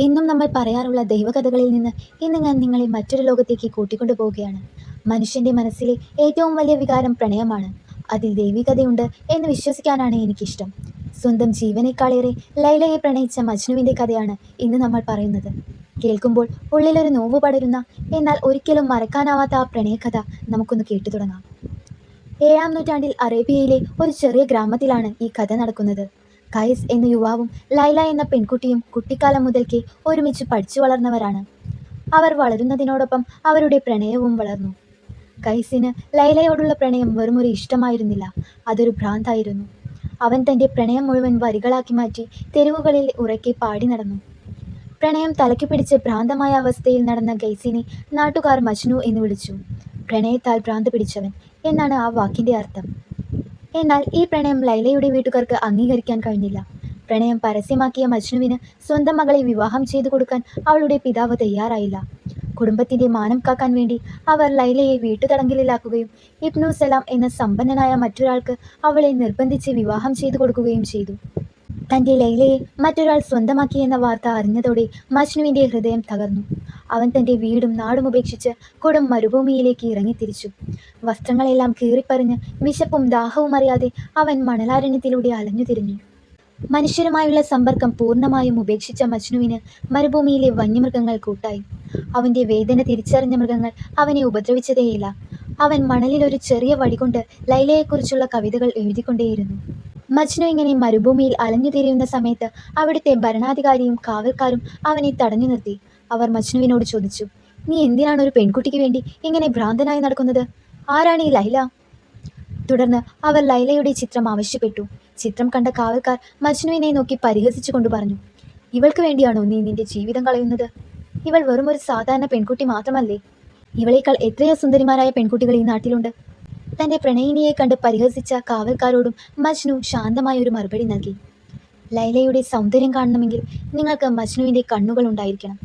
എന്നും നമ്മൾ പറയാറുള്ള ദൈവകഥകളിൽ നിന്ന് ഇന്ന് ഞാൻ നിങ്ങളെ മറ്റൊരു ലോകത്തേക്ക് കൂട്ടിക്കൊണ്ടു പോവുകയാണ്. മനുഷ്യന്റെ മനസ്സിലെ ഏറ്റവും വലിയ വികാരം പ്രണയമാണ്. അതിൽ ദൈവികതയുണ്ട് എന്ന് വിശ്വസിക്കാനാണ് എനിക്കിഷ്ടം. സ്വന്തം ജീവനേക്കാളേറെ ലൈലയെ പ്രണയിച്ച മജ്നുവിൻ്റെ കഥയാണ് ഇന്ന് നമ്മൾ പറയുന്നത്. കേൾക്കുമ്പോൾ ഉള്ളിലൊരു നോവ് പടരുന്ന, എന്നാൽ ഒരിക്കലും മറക്കാനാവാത്ത ആ പ്രണയകഥ നമുക്കൊന്ന് കേട്ടു തുടങ്ങാം. 7-ാം നൂറ്റാണ്ടിൽ അറേബ്യയിലെ ഒരു ചെറിയ ഗ്രാമത്തിലാണ് ഈ കഥ നടക്കുന്നത്. കൈസ് എന്ന യുവാവും ലൈല എന്ന പെൺകുട്ടിയും കുട്ടിക്കാലം മുതൽക്കേ ഒരുമിച്ച് പഠിച്ചു വളർന്നവരാണ്. അവർ വളരുന്നതിനോടൊപ്പം അവരുടെ പ്രണയവും വളർന്നു. കൈസിന് ലൈലയോടുള്ള പ്രണയം വെറുമൊരു ഇഷ്ടമായിരുന്നില്ല, അതൊരു ഭ്രാന്തായിരുന്നു. അവൻ തൻ്റെ പ്രണയം മുഴുവൻ വരികളാക്കി മാറ്റി തെരുവുകളിൽ ഉറക്കെ പാടി നടന്നു. പ്രണയം തലയ്ക്ക് പിടിച്ച് ഭ്രാന്തമായ അവസ്ഥയിൽ നടന്ന ഗൈസിനെ നാട്ടുകാർ മജ്നു എന്ന് വിളിച്ചു. പ്രണയത്താൽ ഭ്രാന്ത് പിടിച്ചവൻ എന്നാണ് ആ വാക്കിൻ്റെ അർത്ഥം. എന്നാൽ ഈ പ്രണയം ലൈലയുടെ വീട്ടുകാർക്ക് അംഗീകരിക്കാൻ കഴിഞ്ഞില്ല. പ്രണയം പരസ്യമാക്കിയ മജ്നുവിന് സ്വന്തം മകളെ വിവാഹം ചെയ്തു കൊടുക്കാൻ അവളുടെ പിതാവ് തയ്യാറായില്ല. കുടുംബത്തിൻ്റെ മാനം കാക്കാൻ വേണ്ടി അവർ ലൈലയെ വീട്ടുതടങ്കലിലാക്കുകയും ഇബ്നു സലാം എന്ന സമ്പന്നനായ മറ്റൊരാൾക്ക് അവളെ നിർബന്ധിച്ച് വിവാഹം ചെയ്തു കൊടുക്കുകയും ചെയ്തു. തൻ്റെ ലൈലയെ മറ്റൊരാൾ സ്വന്തമാക്കിയെന്ന വാർത്ത അറിഞ്ഞതോടെ മജ്നുവിൻ്റെ ഹൃദയം തകർന്നു. അവൻ തൻ്റെ വീടും നാടും ഉപേക്ഷിച്ച് കൊടും മരുഭൂമിയിലേക്ക് ഇറങ്ങിത്തിരിച്ചു. വസ്ത്രങ്ങളെല്ലാം കീറിപ്പറിഞ്ഞ് വിശപ്പും ദാഹവും അറിയാതെ അവൻ മണലാരണ്യത്തിലൂടെ അലഞ്ഞുതിരിഞ്ഞു. മനുഷ്യരുമായുള്ള സമ്പർക്കം പൂർണ്ണമായും ഉപേക്ഷിച്ച മജ്നുവിന് മരുഭൂമിയിലെ വന്യമൃഗങ്ങൾ കൂട്ടായി. അവൻ്റെ വേദന തിരിച്ചറിഞ്ഞ മൃഗങ്ങൾ അവനെ ഉപദ്രവിച്ചതേയില്ല. അവൻ മണലിൽ ഒരു ചെറിയ വടികൊണ്ട് ലൈലയെക്കുറിച്ചുള്ള കവിതകൾ എഴുതിക്കൊണ്ടേയിരുന്നു. മജ്നു ഇങ്ങനെ മരുഭൂമിയിൽ അലഞ്ഞുതിരിയുന്ന സമയത്ത് അവിടുത്തെ ഭരണാധികാരിയും കാവൽക്കാരും അവനെ തടഞ്ഞു നിർത്തി. അവർ മജ്നുവിനോട് ചോദിച്ചു, "നീ എന്തിനാണ് ഒരു പെൺകുട്ടിക്ക് വേണ്ടി ഇങ്ങനെ ഭ്രാന്തനായി നടക്കുന്നത്? ആരാണ് ഈ ലൈല?" തുടർന്ന് അവർ ലൈലയുടെ ചിത്രം ആവശ്യപ്പെട്ടു. ചിത്രം കണ്ട കാവൽക്കാർ മജ്നുവിനെ നോക്കി പരിഹസിച്ചു കൊണ്ട് പറഞ്ഞു, "ഇവൾക്ക് വേണ്ടിയാണോ നീ നിന്റെ ജീവിതം കളയുന്നത്? ഇവൾ വെറും ഒരു സാധാരണ പെൺകുട്ടി മാത്രമല്ലേ? ഇവളേക്കാൾ എത്രയോ സുന്ദരിമാരായ പെൺകുട്ടികൾ ഈ നാട്ടിലുണ്ട്." തൻ്റെ പ്രണയിനിയെ കണ്ട് പരിഹസിച്ച കാവൽക്കാരോടും മജ്നു ശാന്തമായൊരു മറുപടി നൽകി, "ലൈലയുടെ സൗന്ദര്യം കാണണമെങ്കിൽ നിങ്ങൾക്ക് മജ്നുവിൻ്റെ കണ്ണുകൾ ഉണ്ടായിരിക്കണം.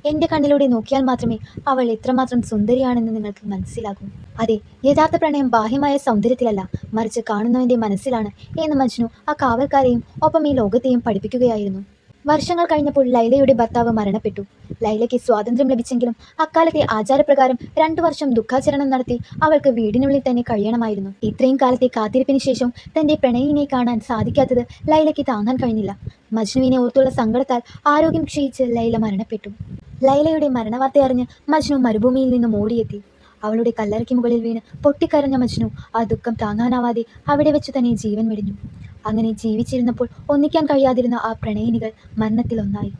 എൻ്റെ കണ്ണിലൂടെ നോക്കിയാൽ മാത്രമേ അവൾ എത്രമാത്രം സുന്ദരിയാണെന്ന് നിങ്ങൾക്ക് മനസ്സിലാകൂ. അതെ, യഥാർത്ഥ പ്രണയം ബാഹ്യമായ സൗന്ദര്യത്തിലല്ല, മറിച്ച് കാണുന്നവൻ്റെ മനസ്സിലാണ്" എന്ന് മജ്നു ആ കാവൽക്കാരെയും ഒപ്പം ഈ ലോകത്തെയും പഠിപ്പിക്കുകയായിരുന്നു. വർഷങ്ങൾ കഴിഞ്ഞപ്പോൾ ലൈലയുടെ ഭർത്താവ് മരണപ്പെട്ടു. ലൈലയ്ക്ക് സ്വാതന്ത്ര്യം ലഭിച്ചെങ്കിലും അക്കാലത്തെ ആചാരപ്രകാരം 2 വർഷം ദുഃഖാചരണം നടത്തി അവൾക്ക് വീടിനുള്ളിൽ തന്നെ കഴിയണമായിരുന്നു. ഇത്രയും കാലത്തെ കാത്തിരിപ്പിന് ശേഷം തൻ്റെ പ്രണയിനെ കാണാൻ സാധിക്കാത്തത് ലൈലയ്ക്ക് താങ്ങാൻ കഴിഞ്ഞില്ല. മജ്നുവിനെ ഓർത്തുള്ള സങ്കടത്താൽ ആരോഗ്യം ക്ഷയിച്ച് ലൈല മരണപ്പെട്ടു. ലൈലയുടെ മരണവാർത്ത അറിഞ്ഞ് മജ്നു മരുഭൂമിയിൽ നിന്നും ഓടിയെത്തി. അവളുടെ കല്ലറയ്ക്ക് മുകളിൽ വീണ് പൊട്ടിക്കരഞ്ഞ മജ്നു ആ ദുഃഖം താങ്ങാനാവാതെ അവിടെ വെച്ച് തന്നെ ജീവൻ വെടിഞ്ഞു. അങ്ങനെ ജീവിച്ചിരുന്നപ്പോൾ ഒന്നിക്കാൻ കഴിയാതിരുന്ന ആ പ്രണയിനികൾ മരണത്തിൽ ഒന്നായി.